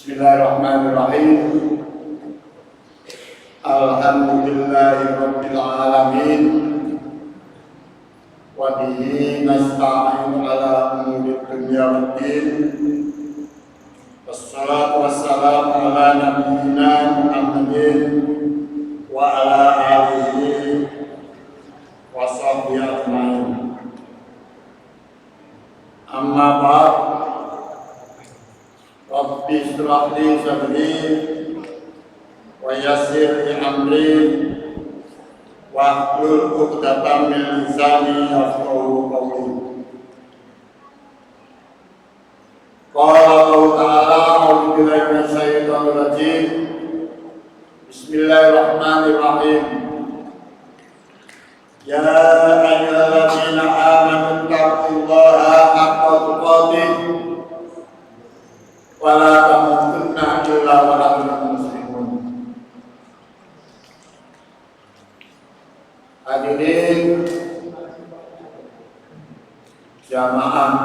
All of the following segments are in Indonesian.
Bismillahirrahmanirrahim. Alhamdulillahirabbil alamin. Wa bihi nasta'inu ala umuri dunya waddin. Wassalatu wassalamu ala nabiyyina Muhammadin wa ala alihi wa sahbihi ajmain. Amma ba'd. Rabbi shrah li sadri wa yassir li amri wahlul 'uqdatam min lisani yafqahu qawli. Qala Allah Ta'ala a'udzu billahi minasy syaithanir rajim. Bismillahirrahmanirrahim. Ya ayyuhalladzina amanu taqullaha haqqa tuqatih wa la tamutunna illa wa antum muslimun. Hadirin jamaah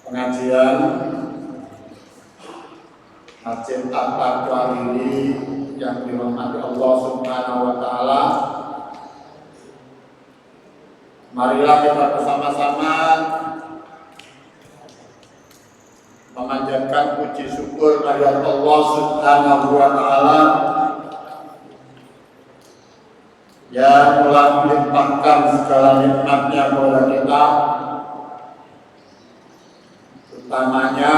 pengajian Masjid At-Taqwa ini yang dirahmati Allah Subhanahu wa taala. Marilah kita bersama-sama memanjatkan puji syukur kepada Allah Subhanahu wa taala yang telah melimpahkan segala nikmatnya kepada kita, utamanya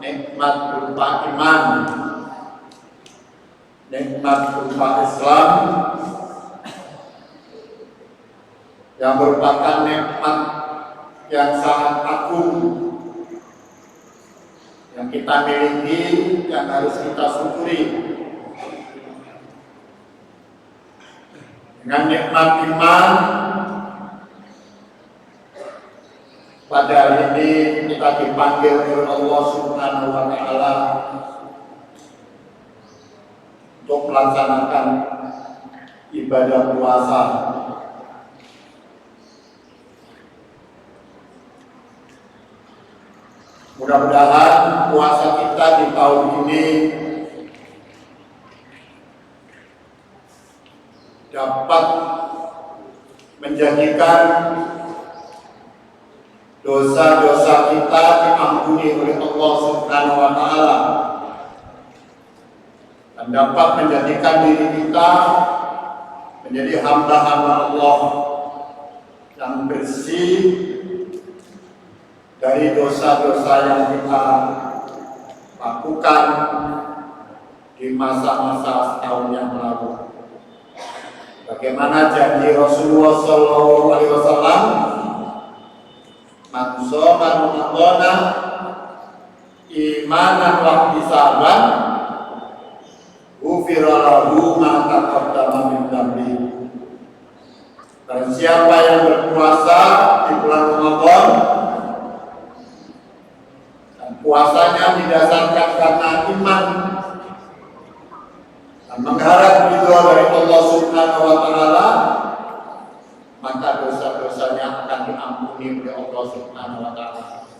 nikmat berupa iman, nikmat berupa Islam yang merupakan nikmat yang sangat agung yang kita miliki, yang harus kita syukuri. Dengan nikmat iman, pada hari ini kita dipanggil oleh Allah Subhanahu wa taala untuk melaksanakan ibadah puasa. Mudah-mudahan puasa kita di tahun ini dapat menjadikan dosa-dosa kita diampuni oleh Allah Subhanahu wa taala dan dapat menjadikan diri kita menjadi hamba-hamba Allah yang bersih dari dosa-dosa yang kita lakukan di masa-masa setahun yang lalu. Bagaimana janji Rasulullah SAW, man shoma ramadhana imanan wa ihtisaban ghufira lahu ma taqaddama min dhanbi. Dan siapa yang berpuasa di bulan Ramadan, puasanya didasarkan karena iman dan mengharap ridho dari Allah Subhanahu wa taala, maka dosa-dosanya akan diampuni oleh Allah Subhanahu wa taala.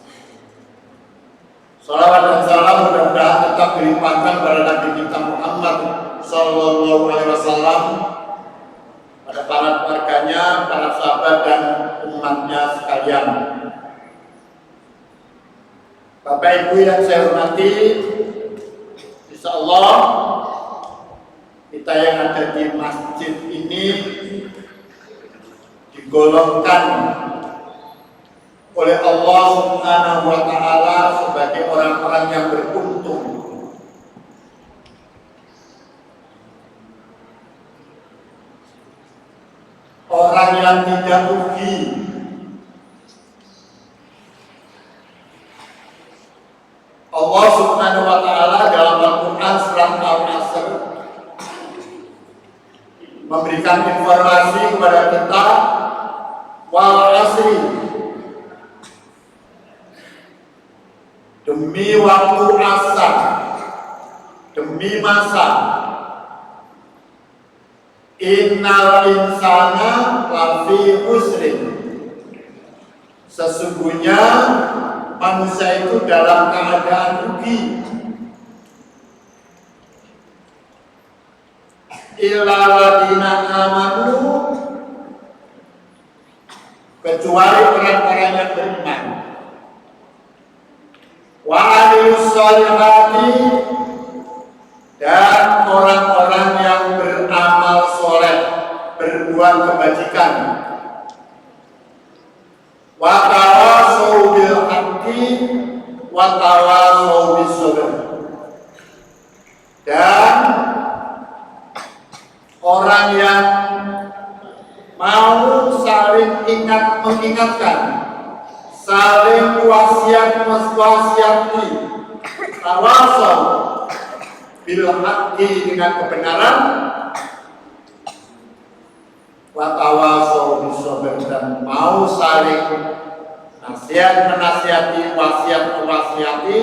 Salawat dan salam mudah-mudahan tetap dilimpahkan pada Nabi kita Muhammad sallallahu alaihi wasallam, pada para keluarganya, para sahabat dan umatnya sekalian. Bapak Ibu yang saya hormati, insyaallah kita yang ada di masjid ini digolongkan oleh Allah Subhanahu wa taala sebagai orang-orang yang beruntung. Orang yang tidak rugi. Allah Subhanahu wa taala dalam Al-Qur'an surah Al-Asr memberikan informasi kepada kita, wal asri, demi waktu asar, demi masa, innal insana lafi khusrin, sesungguhnya manusia itu dalam keadaan rugi. Illa ladina amanu, kecuali orang-orang yang beriman. Wa amilus sholihati, dan orang-orang yang beramal soleh, berbuat kebajikan. Wa tawasau bil haqqi wa tawasau bis sabr, dan orang yang mau saling mengingatkan, saling wasiat-wasiati, tawasau bil haqqi, dengan kebenaran, wa tawasau bis sabr, dan mau saling nasihat-menasihati, wasiat-wasiati,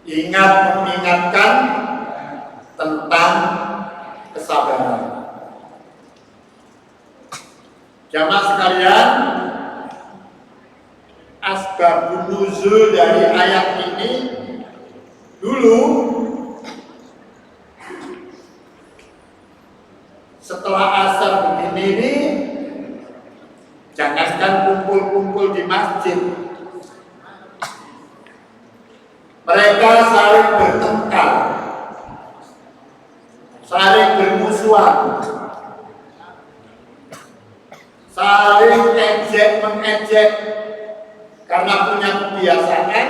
mengingatkan tentang kesabaran. Jamaah sekalian, asbabun nuzul dari ayat ini, dulu setelah asar begini ini, jangankan kumpul-kumpul di masjid, mereka saling bertengkar, saling bermusuhan, saling ejek-mengejek, karena punya kebiasaan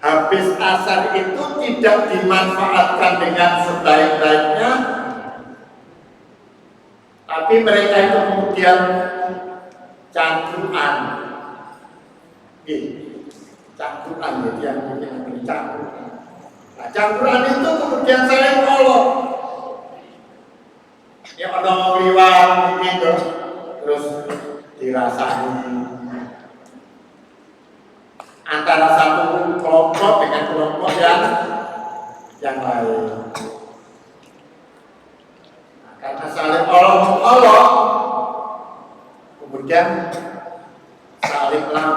habis asar itu tidak dimanfaatkan dengan sebaik-baiknya, tapi mereka itu kemudian cangkruan, cangkruan, jadi yang punya cangkruan. Nah, cangkruan itu kemudian saling olok, ya ada liwat gitu, terus dirasani antara satu kelompok dengan kelompok yang lain. Nah, karena saling olok-olok, kemudian salinglah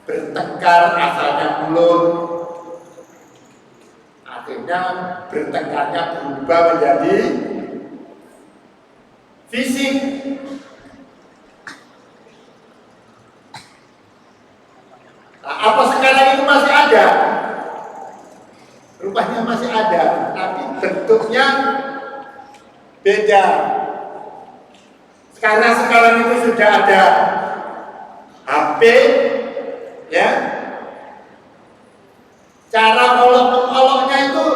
bertengkar, asalnya mulut, akhirnya bertengkarnya berubah menjadi fisik. Nah, apa sekarang itu masih ada? Rupanya masih ada, tapi bentuknya beda. Karena sekarang itu sudah ada HP, ya. Cara olok-oloknya itu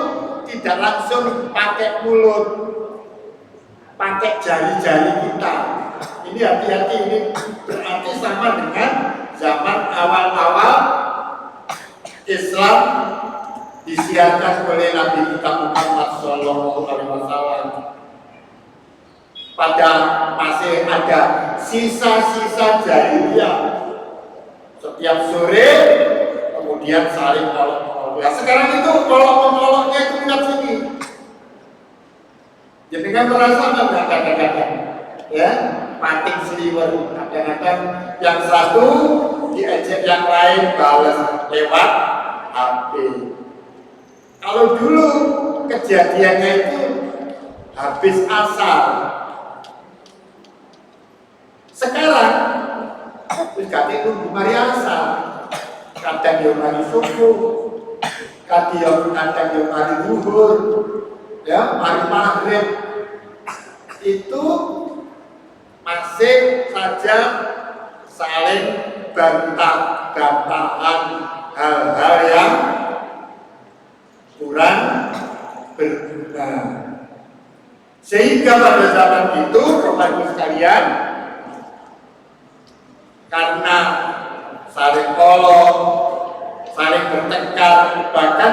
tidak langsung pakai mulut, pakai jari-jari kita. Ini hati-hati, ini berarti sama dengan zaman awal-awal Islam disiarkan oleh Nabi kita Muhammad SAW. Pada masih ada sisa-sisa jahiliyah. Setiap sore kemudian saling olok-olok. Nah, sekarang itu olok-oloknya itu ingat sini. Jadi kan merasa nggak kadang-kadang, ya, pating seliwer, kadang-kadang yang satu diajak yang lain balas lewat HP. Kalau dulu kejadiannya itu habis asar. Sekarang ganti nunggu mari asar. Kadang yang mari subuh, kadang yang mari zuhur, ya, mari maghrib. Itu masih saja saling bantah-bantahan hal-hal yang kurang berguna. Sehingga pada zaman itu, Bapak Ibu sekalian, karena saling olok, saling bertengkar, bahkan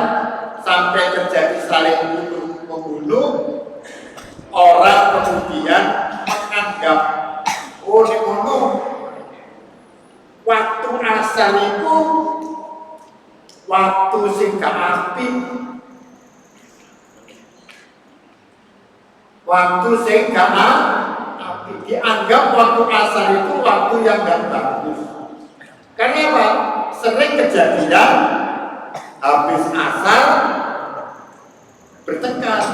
sampai terjadi saling membunuh, orang kemudian menganggap, oh ini waktu asal itu waktu sing gak apik, waktu sing gak apik, dianggap waktu asar itu waktu yang nggak bagus. Karena apa? Sering kejadian habis asar bertengkar.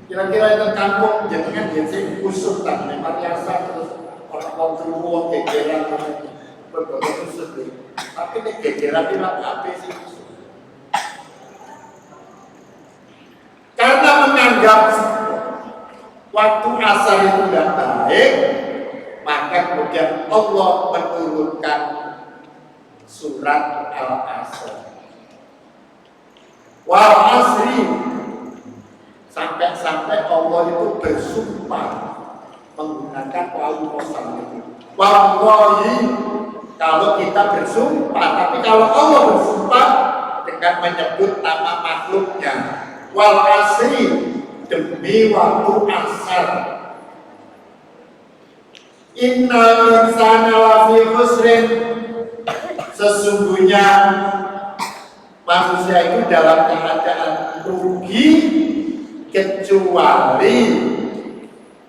Kira-kira itu kampung jadinya biasanya kusut tak lempar asar terus orang terus gegeran berbagai kusut. Tapi ini gegeran di apa sih? Karena menganggap waktu asar itu tidak baik, maka kemudian Allah menurunkan surat Al-Asr. Wal asri, sampai Allah itu bersumpah menggunakan wawu qasam itu. Wallahi, kalau kita bersumpah, tapi kalau Allah bersumpah dengan menyebut nama makhluknya. Wal asri, demi waktu asar. Innal insana lafi khusrin, sesungguhnya manusia itu dalam keadaan rugi kecuali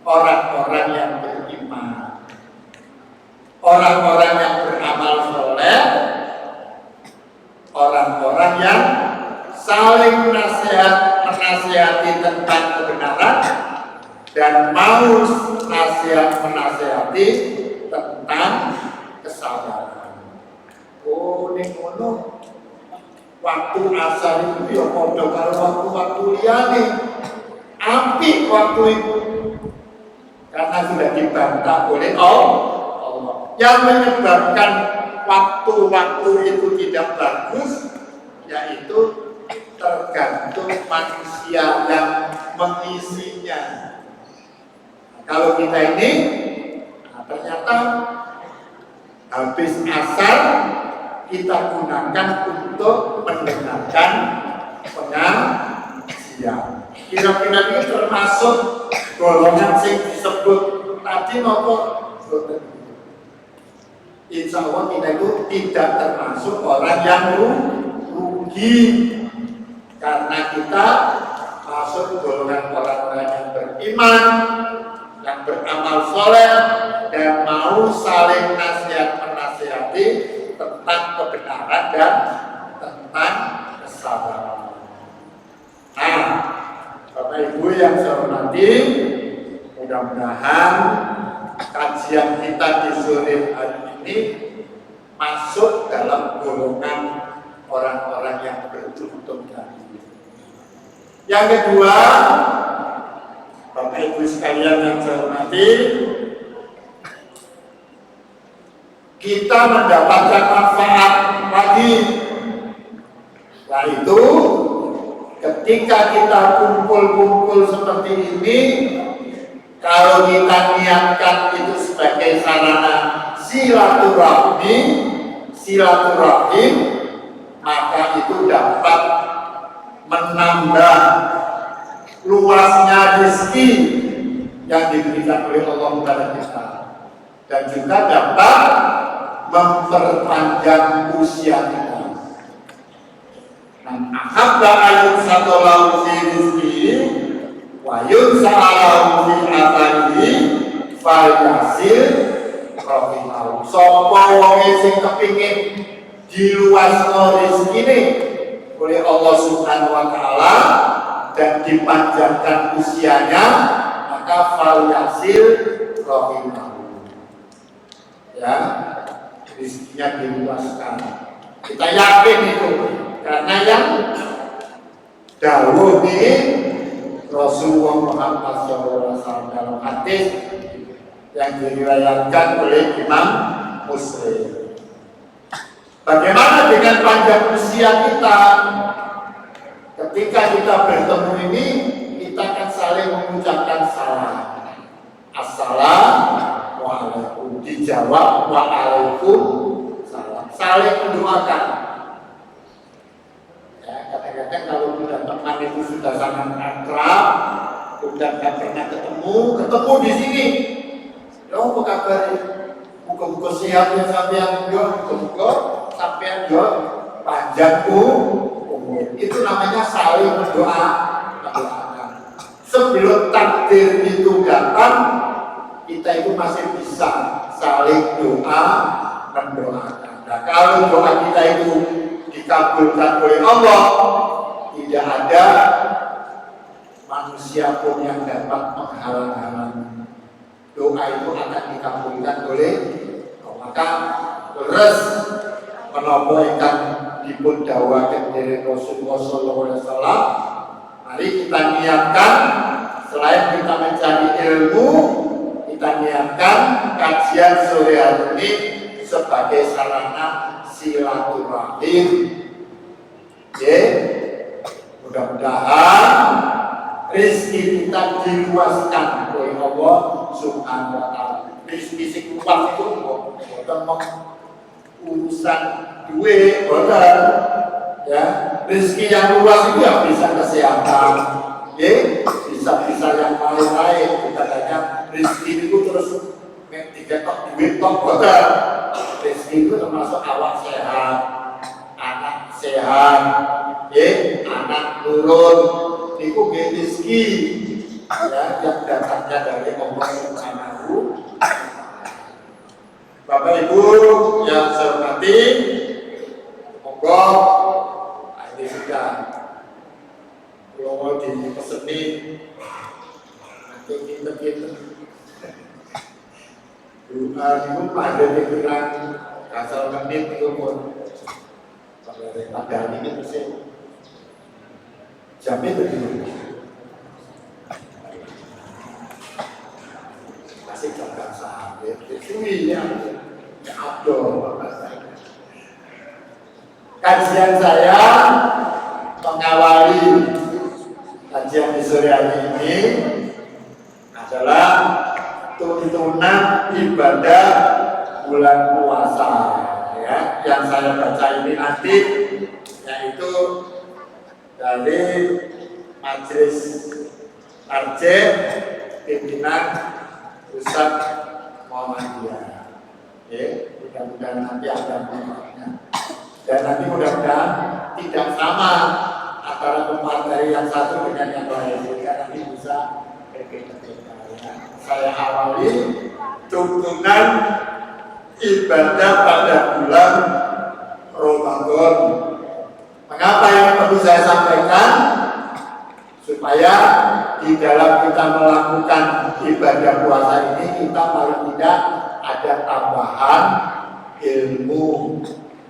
orang-orang yang beriman, orang-orang yang beramal soleh, orang-orang yang saling menasihati tentang kebenaran dan mau menasihati tentang kesabaran. Oh, ini ngono. Waktu asar itu ya padha karo waktu-waktu liyane. Apik waktu itu. Karena sudah dibantah oleh Allah. Yang menyebabkan waktu-waktu itu tidak bagus yaitu tergantung manusia yang mengisinya. Kalau kita ini ternyata habis asar kita gunakan untuk mendengarkan pengajian. Kira-kira ini termasuk golongan yang disebut tadi maupun insya Allah kita itu tidak termasuk orang yang rugi karena kita masuk golongan orang-orang yang beriman, yang beramal soleh dan mau saling menasihati tentang kebenaran dan tentang kesabaran. Nah, Bapak Ibu yang saya hormati, mudah-mudahan kajian kita di sore hari ini masuk dalam golongan orang-orang yang beruntung tadi. Yang kedua, Bapak Ibu sekalian yang saya hormati, kita mendapatkan manfaat lagi, yaitu ketika kita kumpul-kumpul seperti ini, kalau kita niatkan itu sebagai sarana silaturahim, maka itu dapat menambah luasnya rezeki yang diberikan oleh Allah kepada kita, dan juga dapat memperpanjang usia kita. Dan ahabba ayun satolahu fi rizki wa yunsa'alahu fi atanihi falyasir rohimahu. Sopo wonge sing kepingin diluasno rezekine oleh Allah Subhanahu wa Ta'ala dan dipanjangkan usianya, maka falyasir rohimahu, ya, rezekinya diluaskan. Kita yakin itu karena yang dawuh ini Rasulullah Muhammad SAW dalam hadis yang diriwayatkan oleh Imam Muslim. Bagaimana dengan panjang usia kita? Ketika kita bertemu ini, kita akan saling mengucapkan salam. Assalamualaikum. Dijawab waalaikumsalam. Saling mendoakan. Ya, kadang-kadang kalau sudah teman itu sudah sangat akrab, sudah tidak pernah ketemu di sini. Ya, apa kabar? Muka-muka sehat ya sampean yo, muka-muka sampean yo panjang umur. Itu namanya saling mendoakan. sebelum takdir itu datang, kita itu masih bisa saling doa mendoakan. Nah, kalau doa kita itu dikabulkan oleh Allah, tidak ada manusia pun yang dapat menghalang-halangi. Doa itu akan dikabulkan oleh Allah. Maka terus menapa ingkang dipun dawuhaken dening Rasulullah sallallahu alaihi wasallam, mari kita niatkan selain kita mencari ilmu, kita niatkan kajian sore hari ini sebagai sarana silaturahim. Oke, mudah-mudahan rezeki kita diluaskan oleh Allah Subhanahu wa taala. Rezeki sing luas itu boten mung urusan duit, boten. Ya, rezeki yang luas itu ya bisa kesehatan, ya, bisa yang lain-lain. Katanya rezeki itu terus diketok duit tok, boten. Rezeki itu termasuk awak sehat, anak sehat, ya, anak nurun. Itu rezeki ya, yang datangnya dari Allah Subhanahu. Bapak Ibu yang saya hormati, monggo ini sudah kalau dipeseni nanti kita itu pada pikiran kasar menit itu pun pada ini mesti jamnya begitu masih jaga sahabat itu yang abdul. Kajian saya mengawali kajian di sore hari ini adalah tuntunan ibadah bulan puasa, ya, yang saya baca ini nanti yaitu dari Majelis Tarjih Pimpinan Pusat Muhammadiyah. Oke, mudah-mudahan nanti ada manfaatnya. Dan nanti mudah-mudahan tidak sama antara pemateri yang satu dengan yang lain, sehingga nanti bisa berbeda-beda. Saya awali tuntunan ibadah pada bulan Ramadan. Mengapa yang perlu saya sampaikan? Supaya di dalam kita melakukan ibadah puasa ini kita paling tidak ada tambahan ilmu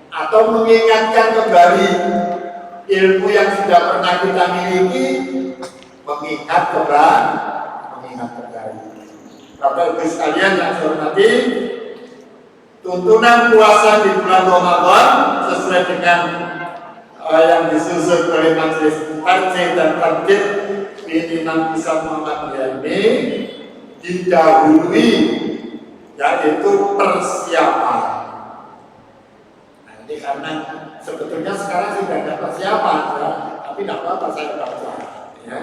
atau mengingatkan kembali ilmu yang sudah pernah kita miliki, mengingat kembali. Bapak Ibu sekalian yang saya hormati, tuntunan puasa di bulan Ramadan sesuai dengan yang disusun oleh Majelis Tarjih dan Tarjih Pimpinan Pusat Muhammadiyah ini didahului yaitu persiapan. Nah, ini karena sebetulnya sekarang sudah ada persiapan, ya, tapi tidak apa-apa saya baca. Ya.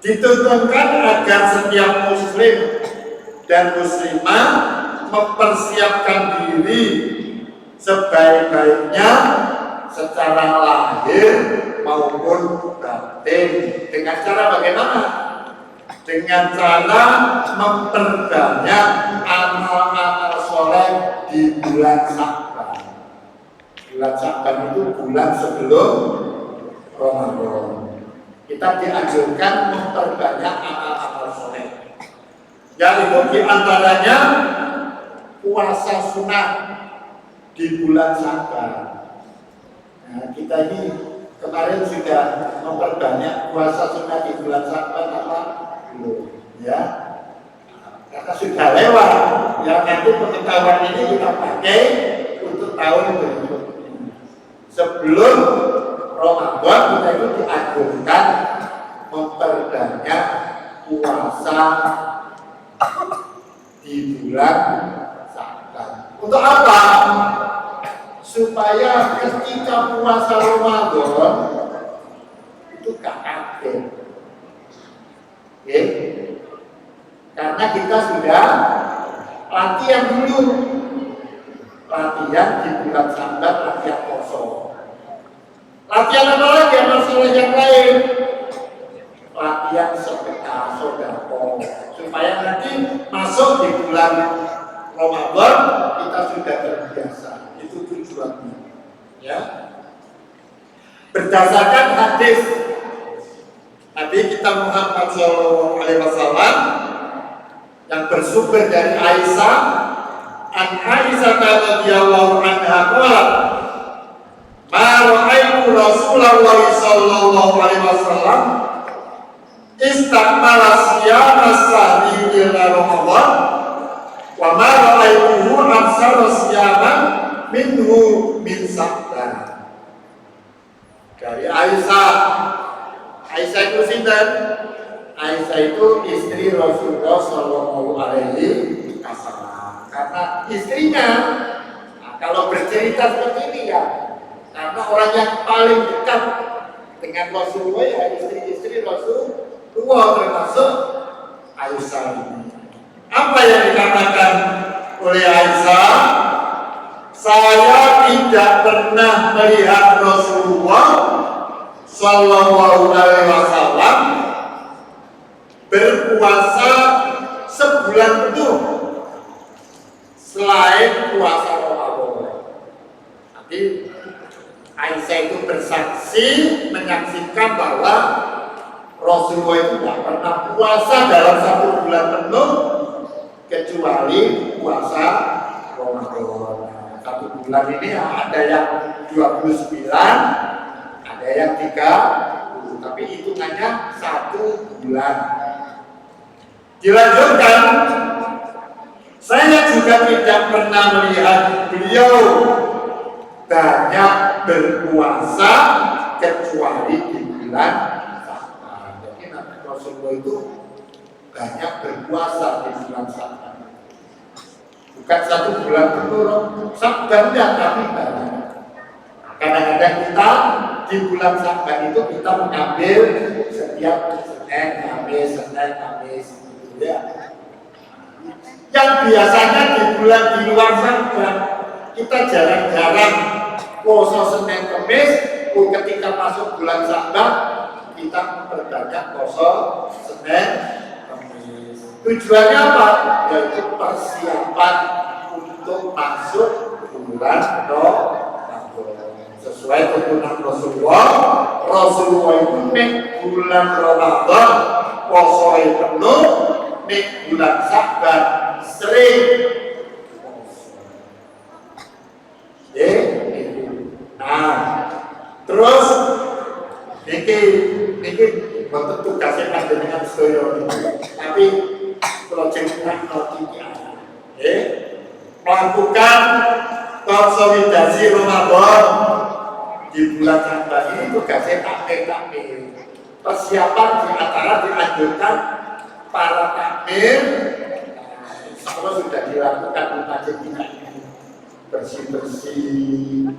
Dituntunkan agar setiap muslim dan muslimah mempersiapkan diri sebaik-baiknya secara lahir maupun batin. Dengan cara bagaimana? Dengan cara memperbanyak amal-amal soleh di bulan Sya'ban. Bulan Sya'ban itu bulan sebelum Ramadan. Kita dianjurkan memperbanyak amal-amal soleh. Yaitu diantaranya puasa sunnah di bulan Sya'ban. Nah, kita ini kemarin sudah memperbanyak puasa sunnah di bulan Sya'ban apa? Belum, ya. Karena sudah lewat, ya nanti pengetahuan ini kita pakai untuk tahun berikutnya. Sebelum Ramadan kita itu dianjurkan memperbanyak puasa di bulan Sya'ban. Untuk apa? Supaya ketika puasa Ramadan itu gak kaget. Oke? Karena kita sudah latihan dulu. Latihan di bulan Sya'ban, latihan poso. Latihan apa lagi? Masalah yang lain. Latihan latihan sedekah sodako supaya nanti masuk di bulan Ramadan kita sudah terbiasa. Itu tujuannya. Ya. Berdasarkan hadis Nabi kita Muhammad SAW yang bersumber dari Aisyah, an Aisyah radhiyallahu anha qalat, ma ra'aitu Rasulullah sallallahu alaihi wasallam istakmala siyama sahri ila Ramadan wa ma ra'aituhu aksara siyaman minhu min Sa'ban. Dari Aisyah itu sinten? Aisyah itu istri Rasulullah Shallallahu Alaihi Wasallam. Karena istrinya, nah, kalau bercerita seperti ini ya, karena orang yang paling dekat dengan Rasulullah ya istri-istri Rasulullah termasuk Aisyah ini. Apa yang dikatakan oleh Aisyah? Saya tidak pernah melihat Rasulullah Sallallahu Alaihi Wasallam berpuasa sebulan penuh selain puasa Ramadan. Nanti Aisyah itu bersaksi menyaksikan bahwa Rasulullah itu tidak pernah puasa dalam satu bulan penuh kecuali puasa Ramadan. Satu bulan ini ada yang 29, ada yang 30, tapi hitungannya satu bulan. Dilanjutkan, saya juga tidak pernah melihat beliau banyak berpuasa kecuali di bulan Sa'ban. Jadi Nabi Rasulullah itu banyak berpuasa di bulan Sa'ban. Bukan satu bulan penuh Sa'ban, tapi banyak. Kadang-kadang kita di bulan Sa'ban itu kita mengambil setiap Senin, Kamis, gitu ya. Yang biasanya di bulan di luar Sa'ban kita jarang-jarang puasa Senin, Kamis. Ketika masuk bulan Sa'ban kita memperbanyak puasa Senin, Kamis. Tujuannya apa? Yaitu persiapan untuk masuk bulan Ramadan. Sesuai tuntunan Rasulullah itu nek bulan Ramadan posoe penuh, nek bulan Sa'ban sering nah terus niki bentuk tugasnya panjenengan sedaya tapi kalau jenengan melakukan konsolidasi Ramadan di bulan Sa'ban ini tugasnya takmir. Persiapan di antara dianjurkan para takmir, insya Allah sudah dilakukan di masjid kita ini, bersih-bersih,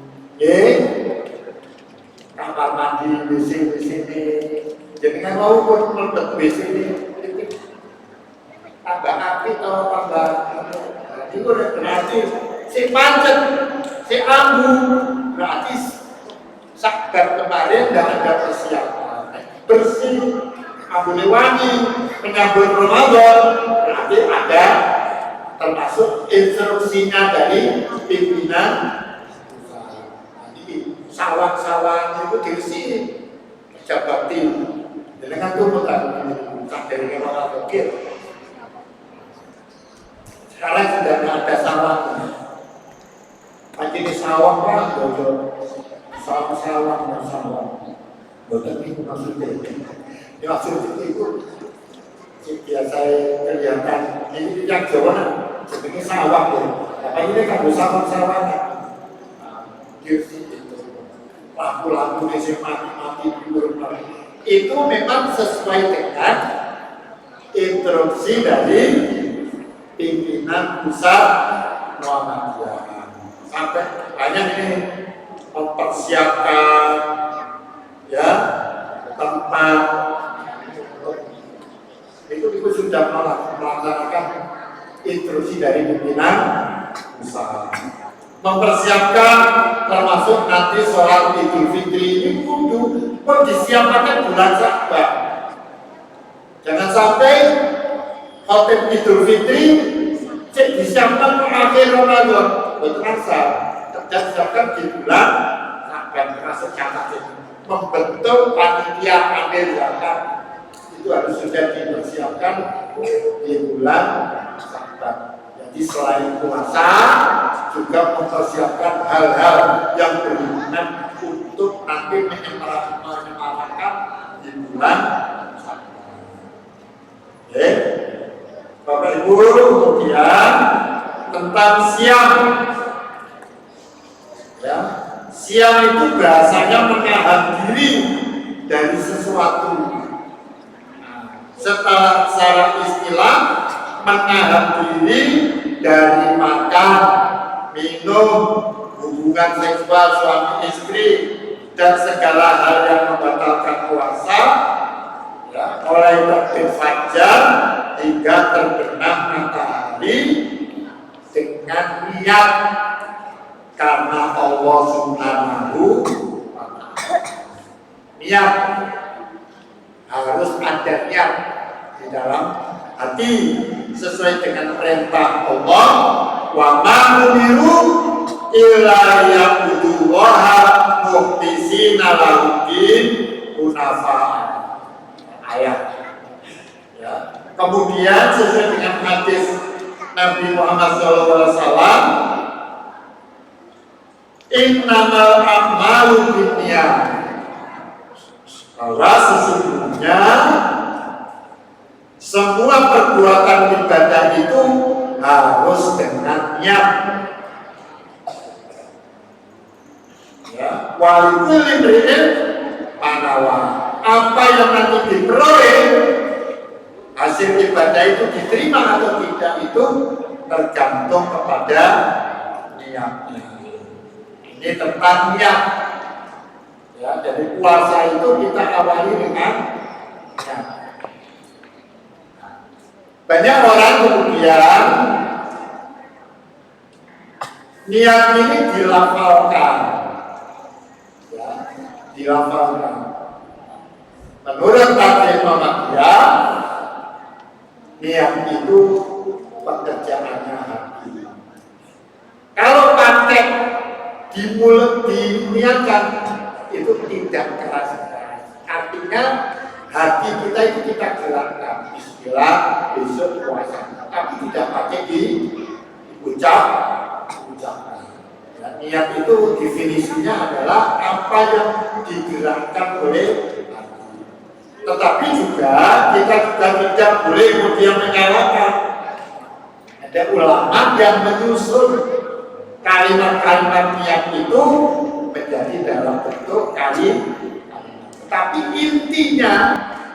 kamar mandi, WC ini. Jadi kan mau pun meletak WC ini, tambah api atau tambah, itu berarti si pancet, si ambu, berarti Sa'ban kemarin tidak ada persiapan bersih, ambune wangi, menyambut Ramadan, berarti ada termasuk instruksinya dari pimpinan usaha. Jadi sawang-sawang itu dibersihin, kerja bakti. Jadi kan itu bukan dari orang pikir. Sekarang sudah tidak ada sawang. Pagi di sawang Pak, sawang. Bukan itu maksudnya. Maksudnya itu biasa kelihatan ini yang Jawa, sebenarnya sawang ya. Apa ini kan sawang-sawang. Lampu-lampu di mati itu memang sesuai dengan instruksi dari pimpinan pusat Muhammadiyah. Sampai banyak ini mempersiapkan ya tempat itu sudah melaksanakan instruksi dari pimpinan usaha, mempersiapkan termasuk nanti sholat Idul Fitri ini kudu disiapkan bulan Sa'ban. Jangan sampai khotib Idul Fitri cek disiapkan ke akhir Ramadan. Betul terasa kerja siapkan di bulan Sya'ban. Terasa catat ini membentuk panitia ambil zakat itu harus sudah dipersiapkan di bulan Sya'ban. Jadi selain puasa juga mempersiapkan hal-hal yang berhubungan untuk nanti menyemarakan di bulan Sya'ban. Oke, Bapak Ibu, kemudian tentang siam. Ya, siam itu bahasanya menahan diri dari sesuatu. Secara istilah menahan diri dari makan, minum, hubungan seksual suami istri dan segala hal yang membatalkan puasa, ya, mulai terbit fajar hingga terbenam matahari dengan niat karena Allah Subhanahu wa ta'ala. Niat harus ada niat di dalam hati sesuai dengan perintah Allah, wa ma umiru illa ya'budullaha mukhlisina lahud-din hunafa. Ayat. Ya. Kemudian sesuai dengan hadis Nabi Muhammad SAW, innamal a'malu binniyat, bahwa sesungguhnya semua perbuatan ibadah itu harus dengan niat. Ya, walikulli imri'in manawa, apa yang nanti diperoleh hasil ibadah itu diterima atau tidak itu tergantung kepada niatnya. Ini tentang niat. Ya, jadi puasa itu kita awali dengan niat. Banyak orang kemudian niat ini dilafalkan, ya, dilafalkan. Menurut tafsir Muhammadiyah, niat itu pekerjaannya hati. Kalau pakai di mulut diniatkan itu tidak keras. Artinya hati kita itu kita gerakkan. Bismillah, besok puasa. Tapi tidak pakai ucapkan. Ya, niat itu definisinya adalah apa yang digerakkan oleh hati. Tetapi juga kita tidak boleh kemudian menyalahkan. Ada ulama yang menyusun kalimat-kalimat niat itu menjadi dalam bentuk kalimat. Tapi intinya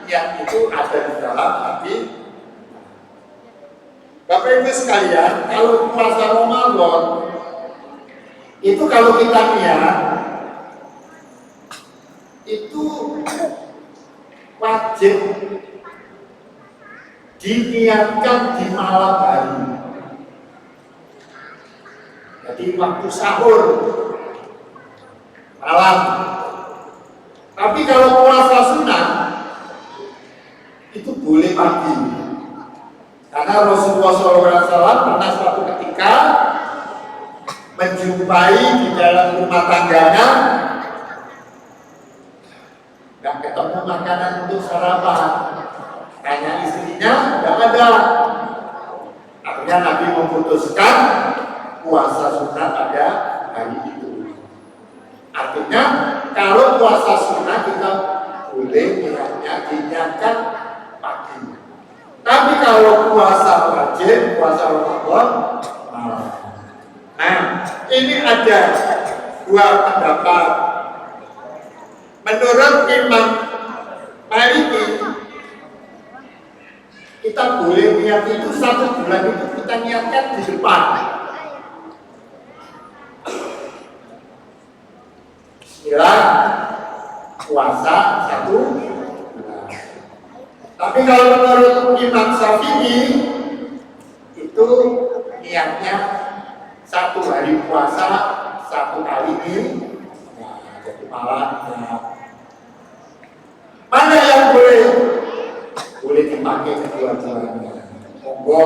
niat itu ada di dalam hati. Bapak Ibu sekalian, kalau puasa Ramadan itu kalau kita niat itu wajib diniatkan di malam hari. Jadi waktu sahur malam. Tapi kalau puasa sunnah itu boleh pagi. Karena Rasulullah SAW pernah suatu ketika menjumpai di dalam rumah tangganya nggak ketemu makanan untuk sarapan. Tanya istrinya, nggak ada. Akhirnya Nabi memutuskan puasa sunnah pada hari itu. Artinya kalau puasa sunnah kita boleh diniatkan pagi. Tapi kalau puasa wajib, puasa Ramadan malam. Nah, ini ada dua pendapat. Menurut Imam Maliki, kita boleh niat itu 1 bulan itu kita niatkan di depan. Bismillah, puasa 1 bulan. Tapi kalau menurut Imam Syafi'i itu niatnya 1 hari puasa 1 kali ini, nah, jadi malam. Mana yang boleh boleh dipakai kedua-duanya. Monggo,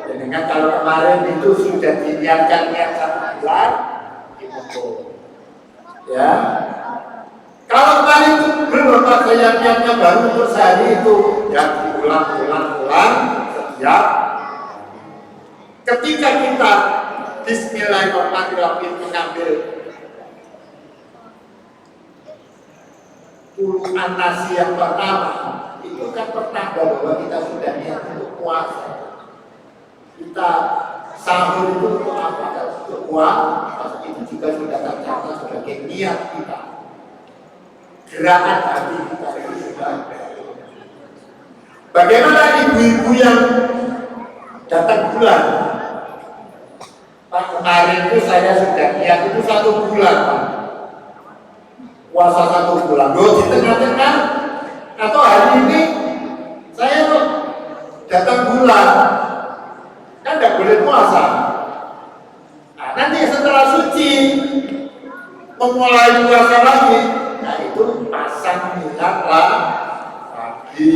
dengan kalau kemarin itu sudah diniatkan niat 1 bulan, monggo. Ya, kalau kemarin itu belum saya niatnya baru untuk sehari itu, ya diulang-ulang setiap. Ketika kita Bismillahirrahmanirrahim mengambil puluhan nasi yang pertama, itu kan pertanda bahwa kita sudah niat untuk puasa. Kita sahur itu untuk apa? Untuk puasa. Itu juga sudah tercatat sebagai niat kita. Gerakan hati kita itu sudah. Bagaimana ibu-ibu yang datang bulan? Pak, kemarin itu saya sudah niat itu 1 bulan, Pak. Puasa 1 bulan. Loh, di tengah-tengah atau hari ini saya datang bulan, kan tidak boleh puasa. Nah, nanti setelah suci memulai puasa lagi, nah itu pasang niat lagi.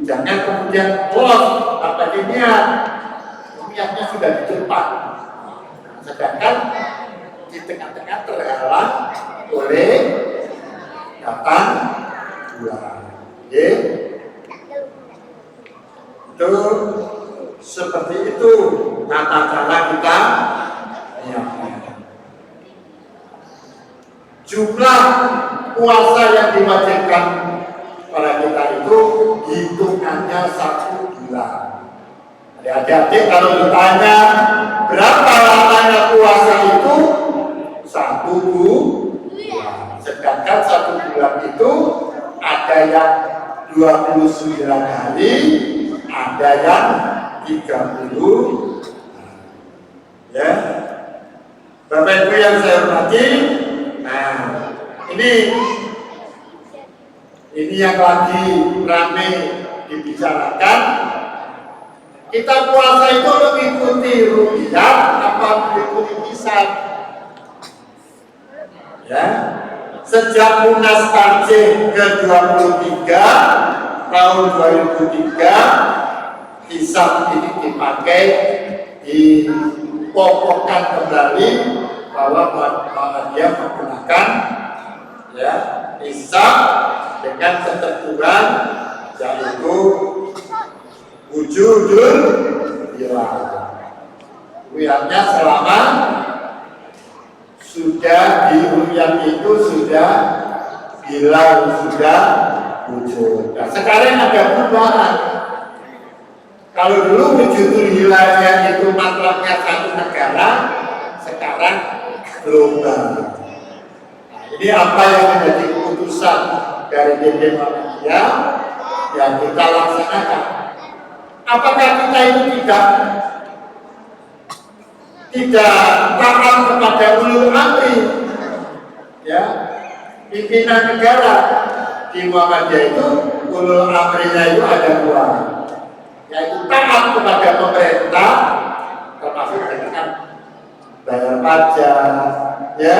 Jangan kemudian apa niat, niatnya sudah dicepat. Sedangkan di tengah-tengah terhalang oleh datang bulan. Itu seperti itu tata cara kita. Jumlah puasa yang diwajibkan pada kita itu hitungannya 1 bulan. Adik-adik kalau ditanya berapa lamanya puasa itu 1 bulan. Sedangkan 1 bulan itu ada yang 29 hari, ada yang 30. Ya, Bapak Ibu yang saya hormati, nah ini yang lagi ramai dibicarakan. Kita puasa itu mengikuti ru'yah apa mengikuti hisab? Ya, sejak Munas Aceh ke-23 tahun 2003 hisab ini dipakai, dipokokkan kembali bahwa Muhammadiyah menggunakan ya hisab dengan ketentuan yaitu wujudul hilal. Ru'yahnya selama sudah di ru'yah itu sudah hilal, sudah wujud. Nah, sekarang ada perubahan. Kalau dulu wujudul hilalnya itu matlabnya 1 negara, sekarang global. Nah, ini apa yang menjadi keputusan dari BP Muhammadiyah yang kita laksanakan. Apakah kita itu tidak taat kepada ulul amri, ya, pimpinan negara? Di Muhammadiyah itu ulul amrinya itu ada 2, yaitu taat kepada pemerintah, termasuk dengan bayar pajak, ya,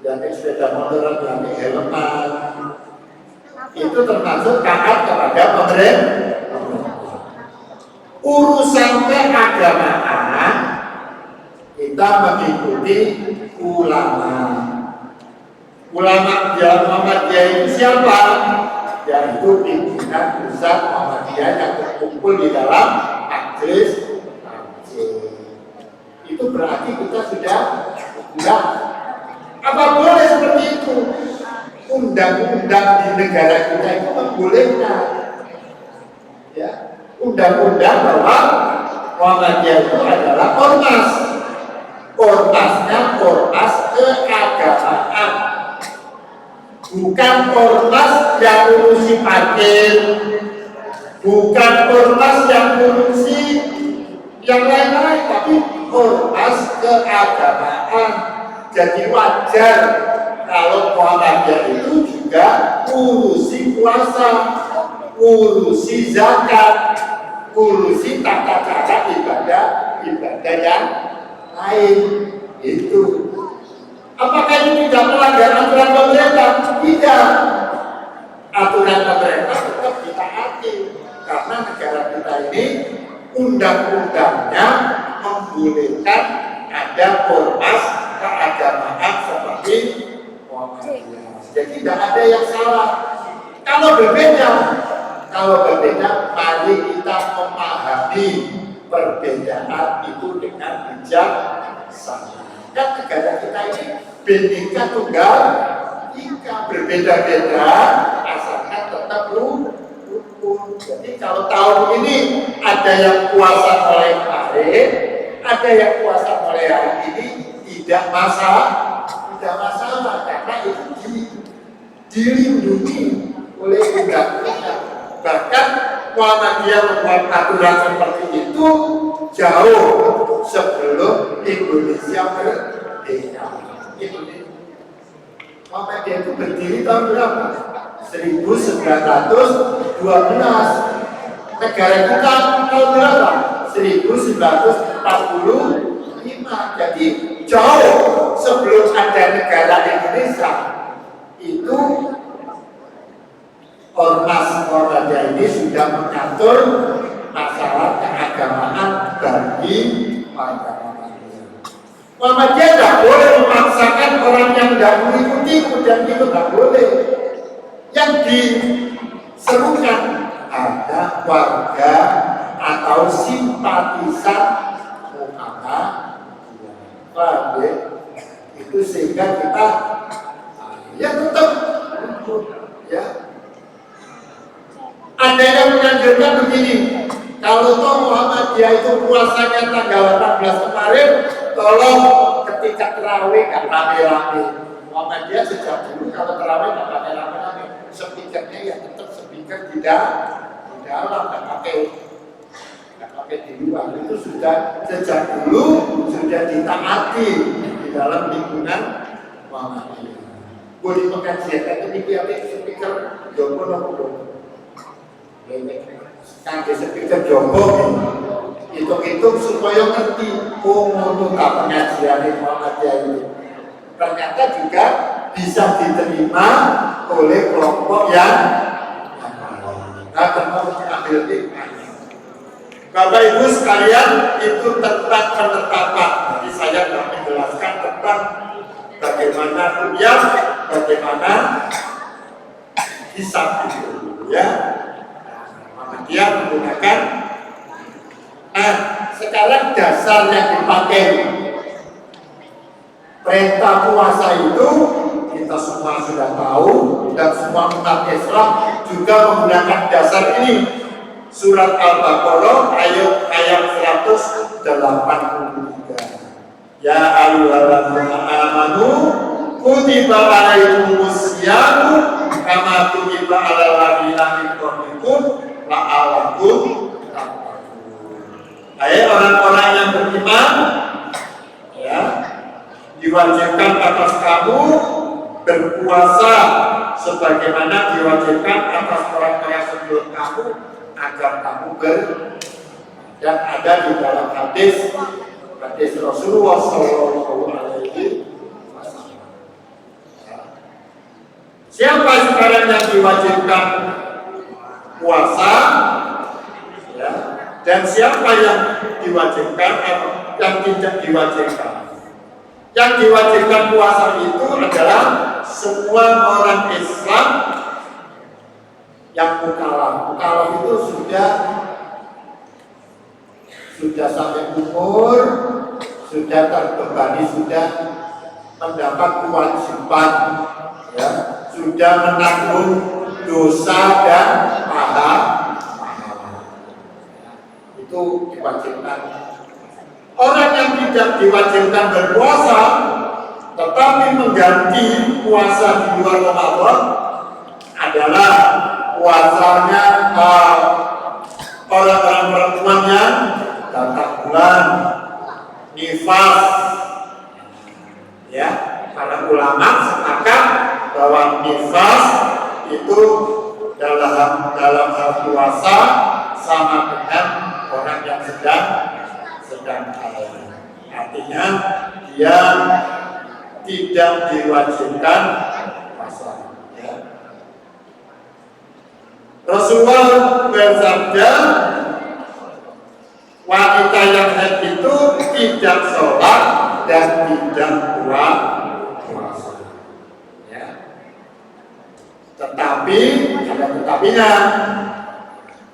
yang sepeda motor, yang helman, itu termasuk taat kepada pemerintah. Urusan keagamaan kita mengikuti ulama. Ulama Muhammadiyah itu siapa? Yaitu pimpinan pusat Muhammadiyah yang terkumpul di dalam majelis. Itu berarti kita sudah apa boleh seperti itu? Undang-undang di negara kita itu membolehkan, ya, undang-undang bahwa Muhammadiyah itu adalah ormas. Ormasnya ormas keagamaan, bukan ormas yang ngurusi parkir, bukan ormas yang ngurusi yang lain-lain, tapi ormas keagamaan. Jadi wajar kalau Muhammadiyah itu juga urusi puasa, urusi zakat, urusi tata cara ibadah yang lain. Itu apakah ini tidak melanggar aturan pemerintah? Tidak. aturan pemerintah tetap ditaati karena negara kita ini undang-undangnya membolehkan ada ormas keagamaan seperti Muhammadiyah. Jadi tidak ada yang salah. Kalau berbeda, mari kita memahami perbedaan itu dengan bijaksana. Dan negara kita ini Bhinneka Tunggal Ika, berbeda-beda, asalkan tetap rukun. Jadi kalau tahun ini ada yang puasa mulai kemarin, ada yang puasa mulai hari ini, tidak masalah karena itu dilindungi oleh undang-undang. Bahkan Muhammadiyah membuat aturan seperti itu jauh sebelum Indonesia merdeka. Muhammadiyah itu berdiri tahun berapa? 1912. Negara kita tahun berapa? 1945. Jadi jauh sebelum ada negara Indonesia itu ormas Muhammadiyah ini sudah mengatur masalah keagamaan bagi warga Muhammadiyah. Muhammadiyah tidak boleh memaksakan orang yang tidak mengikuti kemudian itu tidak boleh. Yang diserukan ada warga atau simpatisan Muhammadiyah. Paham ya? Itu sehingga kita ya tetap ya. Ada yang menganjurkan begini, kalau toh Muhammadiyah itu puasanya tanggal 18 kemarin, tolong ketika terawih gak rame-rame. Muhammadiyah sejak dulu kalau terawih gak pakai rame-rame, speakernya ya tetap speaker di dalam, gak pakai di luar. Itu sudah sejak dulu sudah ditaati di dalam lingkungan Muhammadiyah. Boleh pengajian itu dipilih speaker jomblo. Kangge speaker jomblo hitung-hitung supaya ngerti ngono ta pengajian Muhammadiyah ini. Ternyata juga bisa diterima oleh kelompok yang termasuk ambil hikmah. Bapak Ibu sekalian, itu tentang penetapan. Jadi saya akan menjelaskan tentang bagaimana ru'yah, bagaimana hisab itu, ya. Dia menggunakan. Nah, sekarang dasar yang dipakai perintah puasa itu kita semua sudah tahu dan semua umat Islam juga menggunakan dasar ini. Surat Al-Baqarah ayat 183. Ya ayyuhalladzina amanu kutiba alaikumus syiam kama kutiba alal ladzina min qablikum la'allakum tattaqun. Hai orang-orang yang beriman, ya, diwajibkan atas kamu berpuasa sebagaimana diwajibkan atas orang-orang sebelum kamu agar kamu dan ada di dalam hadis Rasulullah Sallallahu Alaihi Wasallam. Siapa sekarang yang diwajibkan puasa, ya, dan siapa yang diwajibkan atau yang tidak diwajibkan? Yang diwajibkan puasa itu adalah semua orang Islam yang mukallaf. Mukallaf itu sudah sampai umur, sudah terbebani, sudah mendapat kewajiban, ya, sudah menanggung dosa dan pahala. Itu diwajibkan. Orang yang tidak diwajibkan berpuasa tetapi mengganti puasa di luar Ramadan adalah puasanya orang-orang perempuan yang datang bulan nifas, ya. Para ulama sepakat bahwa nifas itu dalam hal puasa sama dengan orang yang sedang haid. Artinya dia tidak diwajibkan puasa, ya. Rasulullah bersabda, wanita yang haid itu tidak sholat dan tidak puasa. Ya. Tetapi ada tetapinya.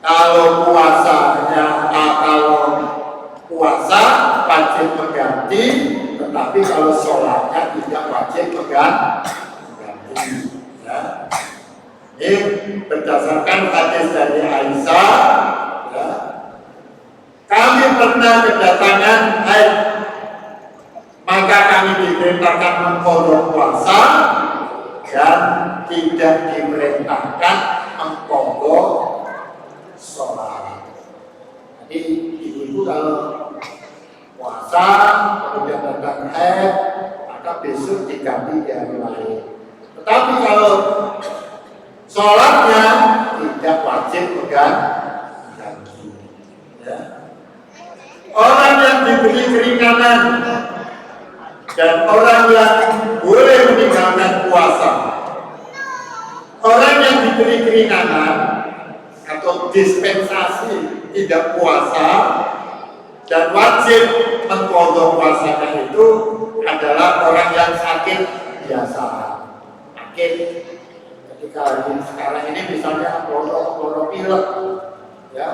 Kalau puasa wajib mengganti, tetapi kalau sholatnya tidak wajib mengganti. Ya. Ini berdasarkan hadis dari Aisyah. Ya. Kami pernah kedatangan haid, maka kami diperintahkan mengkodok puasa dan tidak diperintahkan mengkodok sholat. Jadi ibu-ibu kalau puasa kemudian datang haid, maka besok diganti di hari lain. Tetapi kalau sholatnya tidak wajib mengganti. Ya. Orang yang diberi keringanan dan orang yang boleh meninggalkan puasa, orang yang diberi keringanan atau dispensasi tidak puasa dan wajib mengqadha puasanya itu adalah orang yang sakit biasa. Sakit ketika sekarang ini misalnya pondok pilek, ya,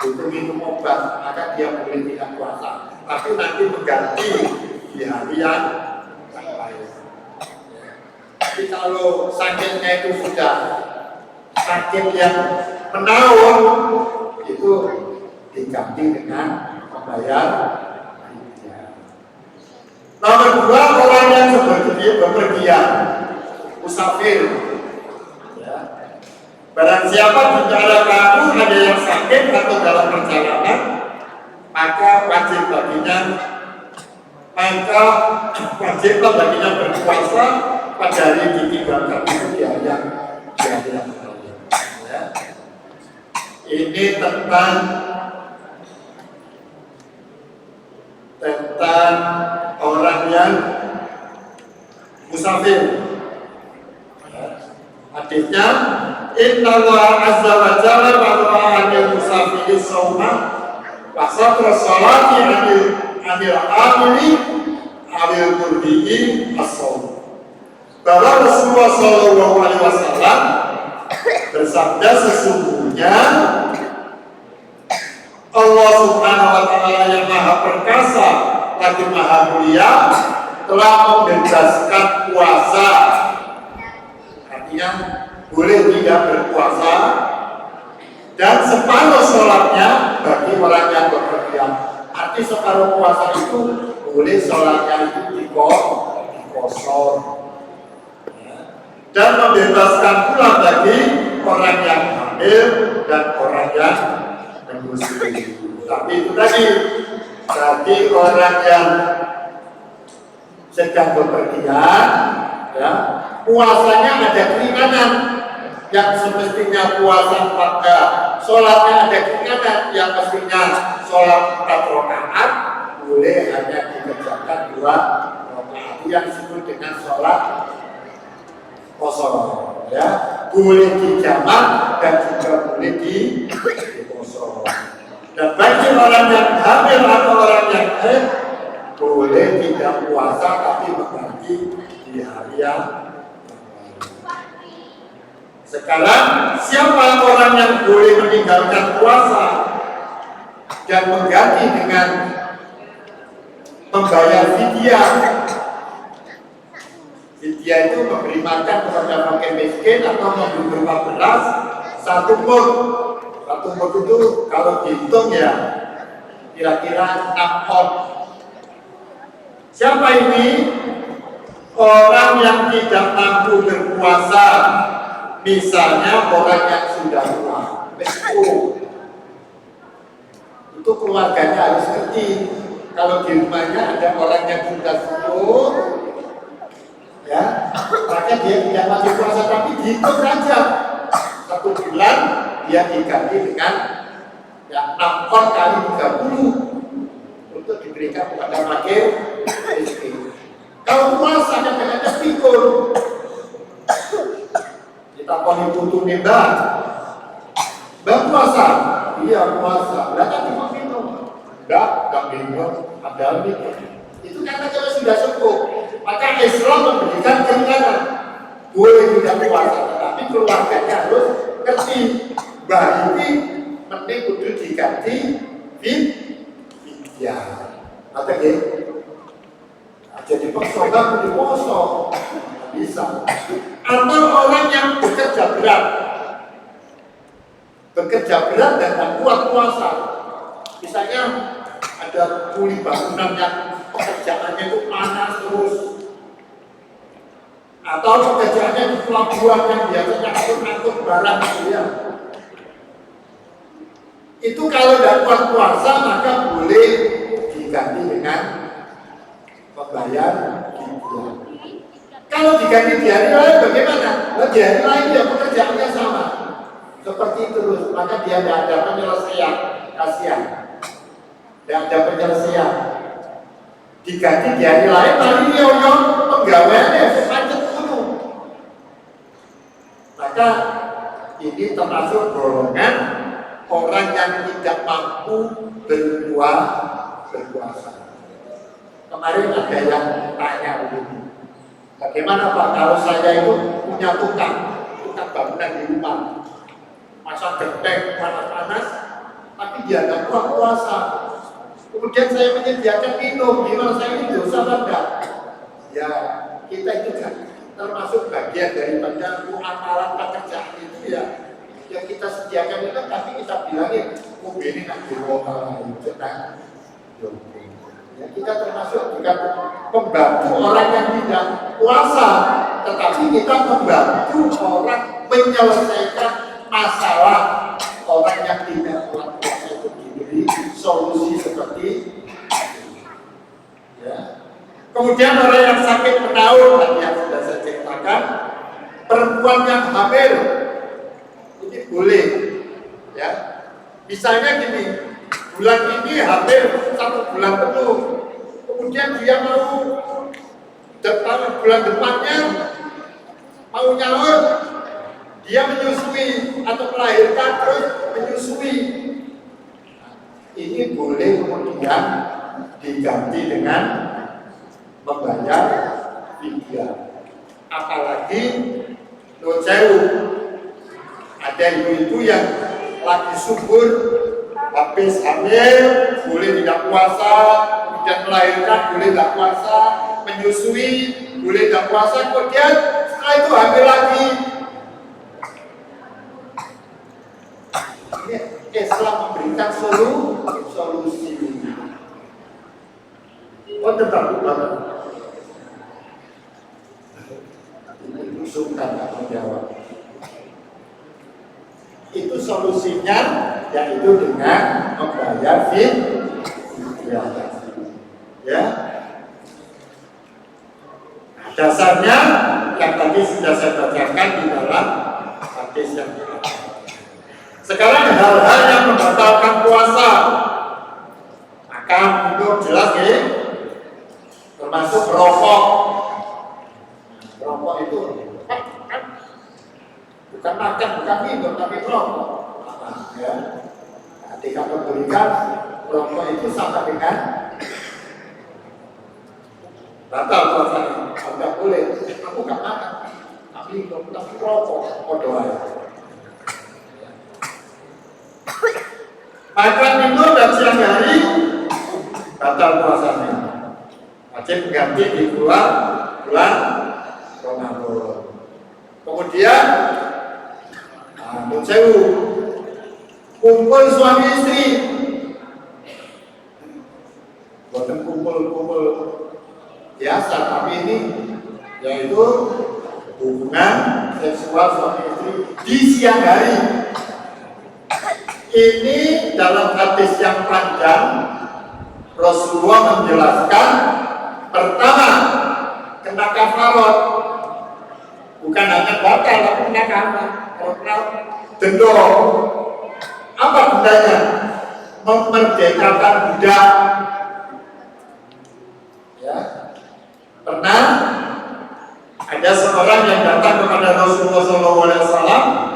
untuk minum obat, maka dia boleh tidak puasa. Tapi nanti mengganti di hari yang lain. Tapi kalau sakitnya itu sudah sakit yang menahun, itu diganti dengan membayar fidyah. Nomor dua, orang yang seperti bepergian, musafir. Ya. Barang siapa di antara kamu ada yang sakit atau dalam perjalanan, maka wajib baginya berpuasa pada hari ditinggalkan itu di hari yang ya. Ini tentang orang yang musafir. Hadisnya, Inna Allah azza wa jalla wa anil musafiri sawma wa satra salati anil amili anil murdi'i as-sawm. Bahwa Rasulullah sallallahu alaihi wasallam bersabda, sesungguhnya Allah subhanahu wa ta'ala yang maha perkasa lagi maha mulia telah membebaskan puasa. Artinya boleh tidak berpuasa dan separuh sholatnya bagi orang yang bepergian. Arti separuh puasa itu boleh sholatnya itu dikosor, dan membebaskan pula bagi orang yang hamil dan orang yang menyusui. Tapi itu tadi, bagi orang yang sedang bepergian, ya, puasanya ada keringanan. Yang semestinya puasa 4, sholatnya ada keringanan. Yang mestinya sholat 4 rakaat, boleh hanya dikerjakan 2 rakaat. Yang disebut dengan sholat kosor, ya, boleh dijamak dan juga boleh dikosor. Dan bagi orang yang hamil atau orang yang haid, boleh tidak puasa tapi mengganti di hari yang sekarang. Siapa orang yang boleh meninggalkan puasa dan mengganti dengan membayar fidyah? Fidyah itu memberi makan kepada fakir miskin atau memberi berupa beras 1 mud. 1 mud itu kalau dihitung ya kira-kira 6 on. Siapa ini? Orang yang tidak mampu berpuasa. Misalnya orang yang sudah tua, itu keluarganya harus ngerti. Kalau di rumahnya ada orang yang sudah sepuh, ya, maka dia tidak wajib puasa, tapi dihitung saja 1 bulan dia diganti dengan ya 6 on kali 30 untuk diberikan kepada fakir miskin. Kalau puasa kadang-kadang pikul, kita poni putu nembak, puasa? Iya puasa. Lah kan cuma minum. Enggak minum. Padahal minum. Itu karena kalau sudah sepuh. Maka Islam memberikan keringanan. Boleh tidak puasa, tetapi keluarganya harus ngerti. Bahwa ini mending kudu diganti ya. Apa gitu? Jadi persoalan di poso bisa. Atau orang yang bekerja berat dan kuat puasa. Misalnya ada kuli bangunan yang pekerjaannya itu panas terus, atau pekerjaannya di pelabuhan yang biasanya angkut barang ya. Itu kalau tidak kuat puasa maka boleh diganti dengan membayar fidyah. Kalau diganti di hari lain bagaimana? Nah, di hari lain dia pekerjaannya sama seperti terus, maka dia tidak ada penyelesaian. Kasihan, tidak ada penyelesaian. Diganti di hari lain, tadi dia penggawaiannya macet dulu. Maka ini termasuk golongan orang yang tidak mampu berpuasa. Kemarin ada yang tanya begini, bagaimana Pak kalau saya itu punya tukang bangunan di rumah, masa genteng panas-panas, tapi dia tidak kuat puasa. Kemudian saya menyediakan minum, gimana saya ini dosa apa enggak? Ya, kita itu kan termasuk bagian daripada amalan pekerjaan itu ya. Yang kita sediakan itu, tapi kita bilangin, oh ini nak dibawa itu kan. Ya, kita termasuk bukan membantu orang yang tidak puasa, tetapi kita membantu orang menyelesaikan masalah orang yang tidak puasa itu diberi solusi seperti ya. Kemudian orang yang sakit penaun tadi yang sudah saya ceritakan, perempuan yang hamil ini boleh ya. Misalnya gini, bulan ini hamil 1 bulan penuh, kemudian dia mau bulan depannya mau nyaur, dia menyusui atau melahirkan terus menyusui, ini boleh kemudian diganti dengan membayar fidyah. Apalagi sewu, ada ibu-ibu yang lagi subur habis hamil boleh tidak puasa, kemudian melahirkan boleh tidak puasa, menyusui boleh tidak puasa, kemudian setelah itu hamil lagi. Ini Islam memberikan solusi. Oh tetap banget. Ini sungkan tak menjawab. Itu solusinya yaitu dengan membayar fidyah. Ya. Dasarnya yang tadi sudah saya bacakan di dalam hadis yang kita. Sekarang hal-hal yang membatalkan puasa, maka itu jelas ya, termasuk rokok. Rokok itu bukan makan, bukan minum, tapi rokok. Ya. Ketika memberikan rokok itu sama dengan batal puasanya. Tidak boleh. Aku nggak makan, tapi minum, tapi rokok. Doa. Makan minum dan siang hari batal puasanya. Wajib ganti di bulan Ramadan. Kemudian sewu, kumpul suami istri, bukan kumpul biasa, tapi ini yaitu hubungan seksual suami istri di siang hari. Ini dalam hadis yang panjang Rasulullah menjelaskan, pertama kena kafarat, bukan hanya batal tapi kena kafarat, denda. Apa dendanya? Memerdekakan budak. Ya. Pernah ada seorang yang datang kepada Rasulullah SAW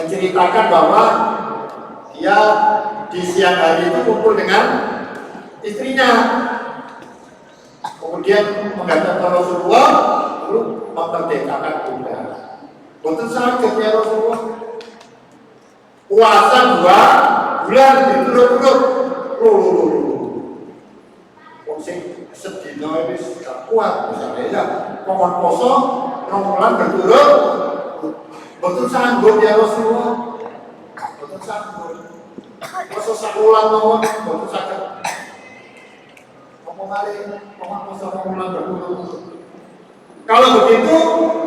menceritakan bahwa dia di siang hari itu kumpul dengan istrinya, kemudian menghadap Rasulullah lalu memerdekakan budak. Betul sakit ya Rasulullah. Puasa 2 bulan berturut-turut. Sing sedina wis gak kuat misalnya ya. Pohon poso 6 bulan berturut. Betul sanggup ya Rasulullah. Betul sanggup. Poso sakulan mawon betul sakit. Ngomong hari pohon poso 6 bulan berturut-turut. Kalau begitu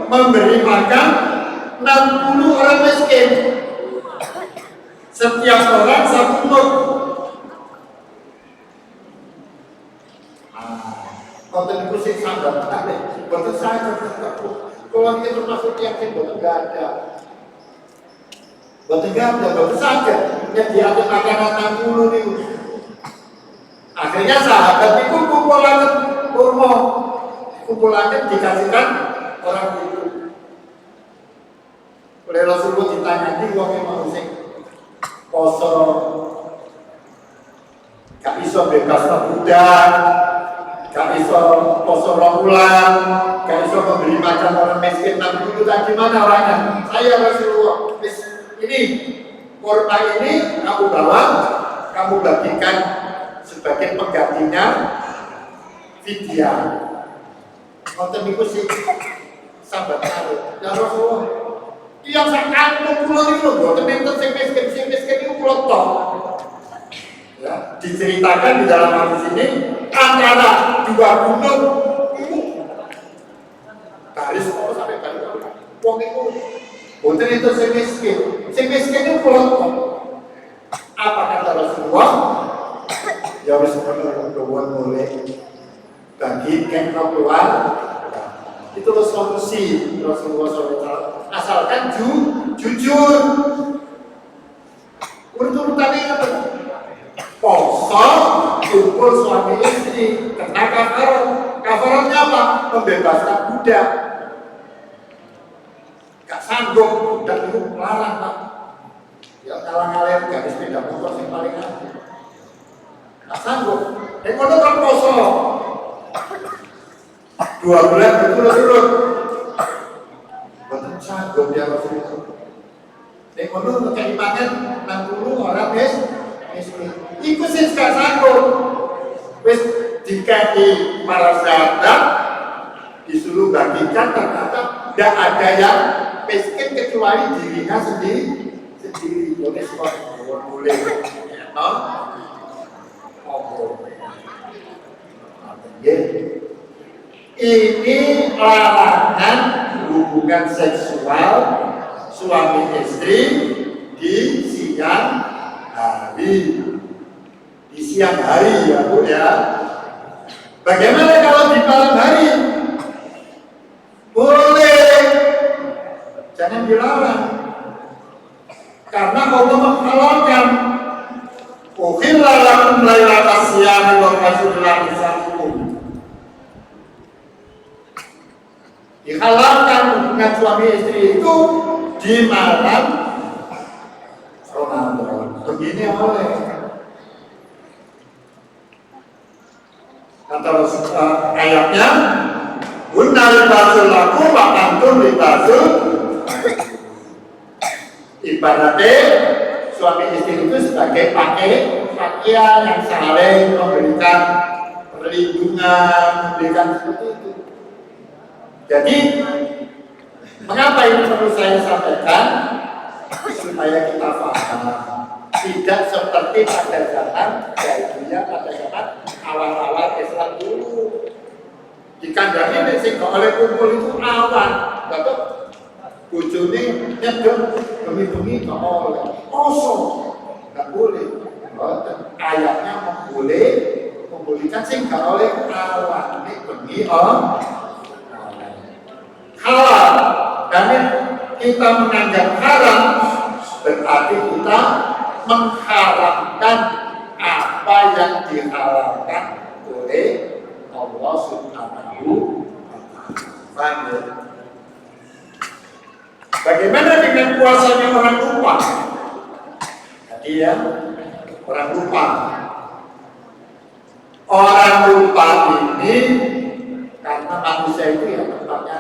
memberi makan 60 orang miskin. Setiap orang 1 mut. Konten kursi sangat ada. Konten saya kalau kita termasuk yang betul nggak ada. Betul nggak ada. Betul sakit. Yang diambil makanan 60 nih. Akhirnya sahabat itu kumpulan kurma. Kumpulannya dikasihkan orang itu. Oleh Rasulullah ditanya di uang yang mau sing poso gak bisa bebas budak, gak bisa poso 2 bulan, gak bisa memberi makan orang miskin 60 tadi mana orangnya? Saya Rasulullah. Ini kurma ini kamu bawa, kamu bagikan sebagai penggantinya fidyah. Konten itu sih sahabat taruh. Ya Rasulullah, yang saya kantung pulau itu loh, teman-teman sing miskin itu pulau toh. Ya, diceritakan di dalam hadis ini antara 2 gunung itu garis kok sampai garis wong itu bukan itu sing miskin itu pulau toh. Apa kata Rasulullah? Ya harus berdoa mulai bagikan keluar. Itu solusi Rasulullah SAW. Asalkan jujur. Urut-urutannya apa? Poso, kumpul suami istri, kena kafarat. Kafaratnya apa? Membebaskan budak. Gak sanggup, budak itu melarang Pak. Ya ngalang-ngalir garis sepeda motor yang paling aneh. Gak sanggup. Yang mana kan poso 2 bulan berturut-turut. Betul sanggup ya Rasulullah. Yang mana ngekei makan 60 orang miskin. Iku sih gak sanggup. Wis dikei para sahabat disuruh bagikan, ternyata tidak ada yang miskin kecuali dirinya sendiri. Boleh semua boleh. Ini larangan hubungan seksual suami istri di siang hari. Di siang hari ya Bu ya. Bagaimana kalau di malam hari? Boleh. Jangan dilarang. Karena Allah menghalalkan. Ukhilla lakum lailatas siyami wa rasulullah nisaikum. Dihalalkan hubungan suami istri itu di malam Ramadan. Begini oleh kata ayatnya, "Hunna libasul lakum wa antum libasul." Ibaratnya suami istri itu sebagai pakaian yang saling memberikan perlindungan, memberikan seperti itu. Jadi, mengapa ini perlu saya sampaikan? Supaya kita paham. Tidak seperti pada zaman jahiliyah, pada zaman awal-awal Islam dulu. Di kandang ini sehingga oleh kumpul itu awan. Bapak, bojone nyedot bengi-bengi gak oleh. Kosong. Gak boleh. Ayatnya boleh membolehkan sehingga oleh awan. Ini bengi halal. Dan kita menganggap haram berarti kita mengharamkan apa yang dihalalkan oleh Allah Subhanahu wa Ta'ala. Bagaimana dengan puasanya orang lupa? Jadi ya, orang lupa. Orang lupa ini karena manusia itu ya tempatnya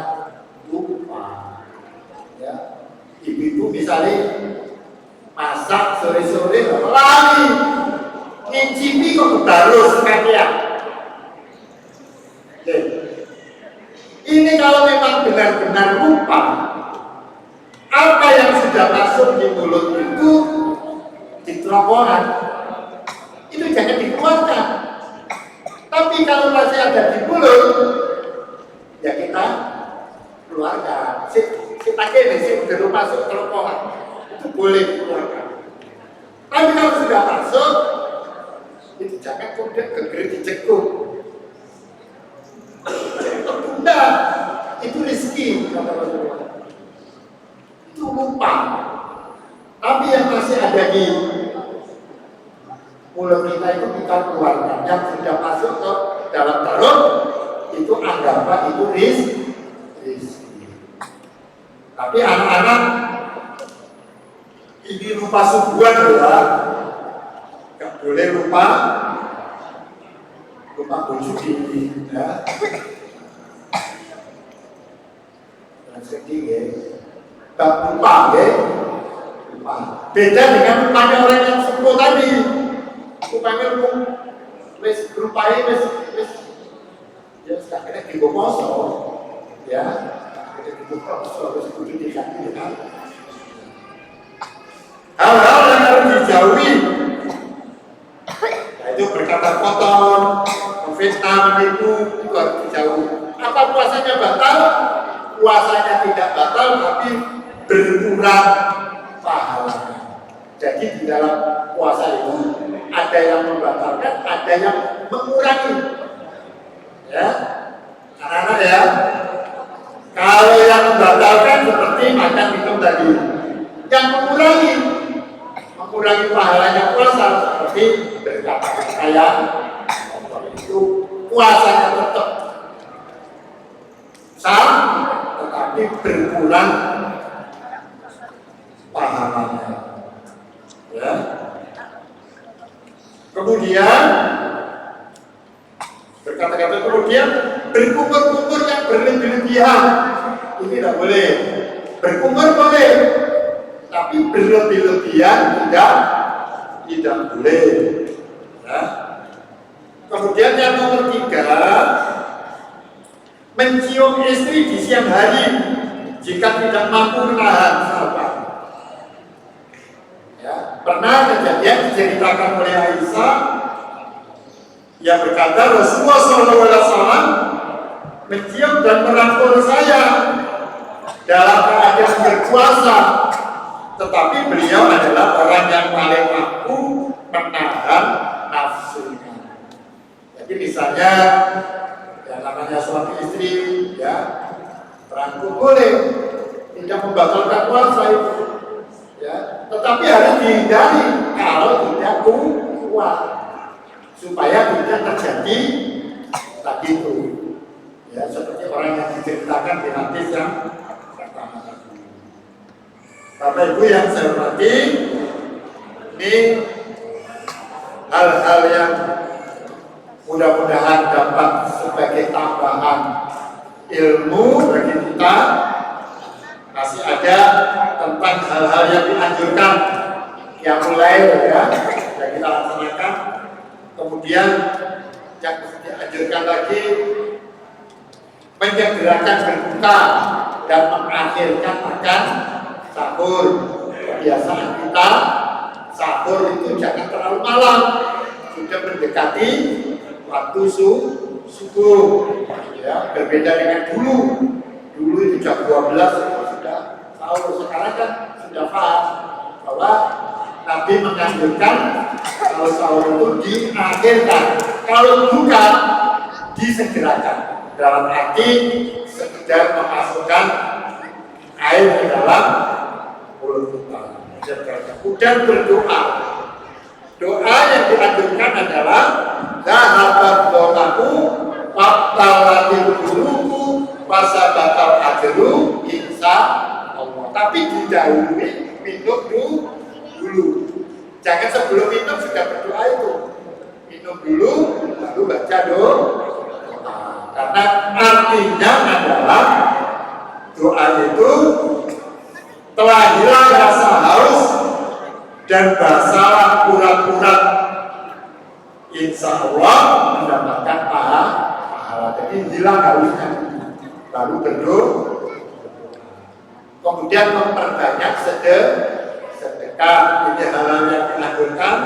lupa. Ya, ibu misalnya masak sore-sore lari, ngicipi kok kebarus sekalian. Ini kalau memang benar-benar lupa, apa yang sudah masuk di mulut itu di kerongkongan itu jangan dikeluarkan. Tapi kalau masih ada di mulut, ya kita keluarkan. Si pakai ini belum masuk kerongkongan itu boleh dikeluarkan. Tapi kalau sudah masuk, itu jangan kemudian gegeri dicekuk. Tertunda, itu rezeki kata Rasulullah. Itu lupa. Tapi yang masih ada di mulut kita itu kita keluarkan. Yang sudah masuk ke dalam perut itu anggaplah itu rezeki. Tapi anak-anak ini lupa subuhan ya, nggak boleh lupa baju ini ya. Jangan sedih ya. Tak lupa ya. Lupa. Beda dengan lupanya orang yang sembuh tadi. Lupanya wis berupaya wis ya sekarang di bomoso ya. Di bomoso wis kudu dikaki ya. Hal-hal yang harus dijauhi. Nah, itu berkata kotor, memfitnah, menipu, itu harus dijauhi. Apa puasanya batal? Puasanya tidak batal, tapi berkurang pahalanya. Jadi di dalam puasa itu ada yang membatalkan, ada yang mengurangi. Ya, anak-anak ya. Kalau yang membatalkan seperti makan minum tadi, yang mengurangi pahalanya puasa seperti berkata saya itu puasanya tetap sah, tetapi berkurang pahalanya. Ya. Kemudian berkata-kata kemudian berkumur-kumur yang berlebih-lebihan ini tidak boleh. Berkumur boleh, tapi berlebih-lebihan tidak boleh. Ya. Kemudian yang nomor 3, mencium istri di siang hari jika tidak mampu menahan sabar. Ya, pernah kejadian diceritakan oleh Aisyah yang berkata Rasulullah SAW mencium dan merangkul saya dalam keadaan berpuasa, tetapi beliau adalah orang yang paling mampu menahan nafsunya. Jadi misalnya yang namanya suami istri ya merangkul boleh, tidak membatalkan puasa itu ya, tetapi harus dihindari kalau tidak kuat supaya tidak terjadi tadi itu ya, seperti orang yang diceritakan di hadis yang pertama tadi. Bapak Ibu yang saya hormati, ini hal-hal yang mudah-mudahan dapat sebagai tambahan ilmu bagi kita. Masih ada tentang hal-hal yang dianjurkan yang mulai ya yang kita laksanakan. Kemudian yang dianjurkan lagi menyegerakan berbuka dan mengakhirkan makan sahur. Kebiasaan kita sahur itu jangan terlalu malam, sudah mendekati waktu subuh ya, berbeda dengan dulu itu jam 12 itu sudah sahur. Sekarang kan sudah paham bahwa Nabi menganjurkan kalau sahur itu diakhirkan, kalau buka disegerakan, dalam arti sekedar memasukkan air ke dalam mulut kita. Kemudian berdoa. Doa yang dianjurkan adalah zahabat doaku fattalatil qulubu fasabatal ajru insya Allah. Tapi didahului minum dulu. Jangan sebelum minum sudah berdoa itu. Minum dulu, lalu baca doa. Karena artinya adalah doa itu telah hilang rasa haus dan basalah urat-urat, insya Allah mendapatkan pahala. Jadi hilang hausnya, lalu berdoa. Kemudian memperbanyak sedekah, ini hal yang dilakukan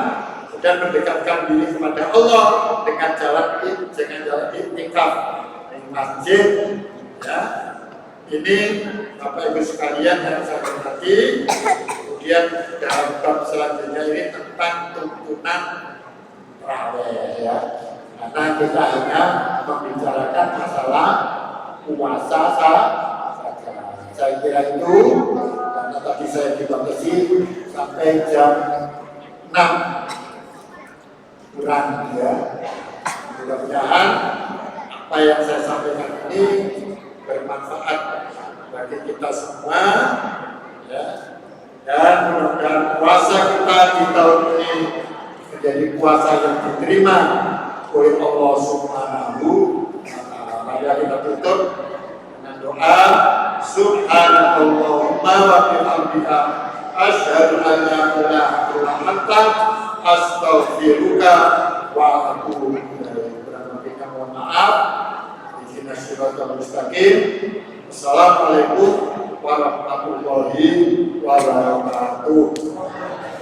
dan mendekatkan diri kepada Allah dengan jalan iktikaf di masjid. Ya, ini Bapak Ibu sekalian yang saya hormati. Kemudian dalam bab selanjutnya ini tentang tuntunan tarawih, ya. Karena kita hanya membicarakan masalah puasa saja. Saya kira itu, karena tadi saya dibatasi sampai jam 6 kurang, ya. Mudah-mudahan apa yang saya sampaikan ini bermanfaat bagi kita semua, ya. Dan mudah-mudahan puasa kita di tahun ini menjadi puasa yang diterima oleh Allah Subhanahu wa Ta'ala. Mari kita tutup dengan doa. Subhanallahumma wa bihamdika asyhadu an la ilaha illa anta astaghfiruka wa atubu ilaik. Mohon maaf. Ihdinas siratal mustaqim. Assalamualaikum warahmatullahi wabarakatuh. Terima kasih.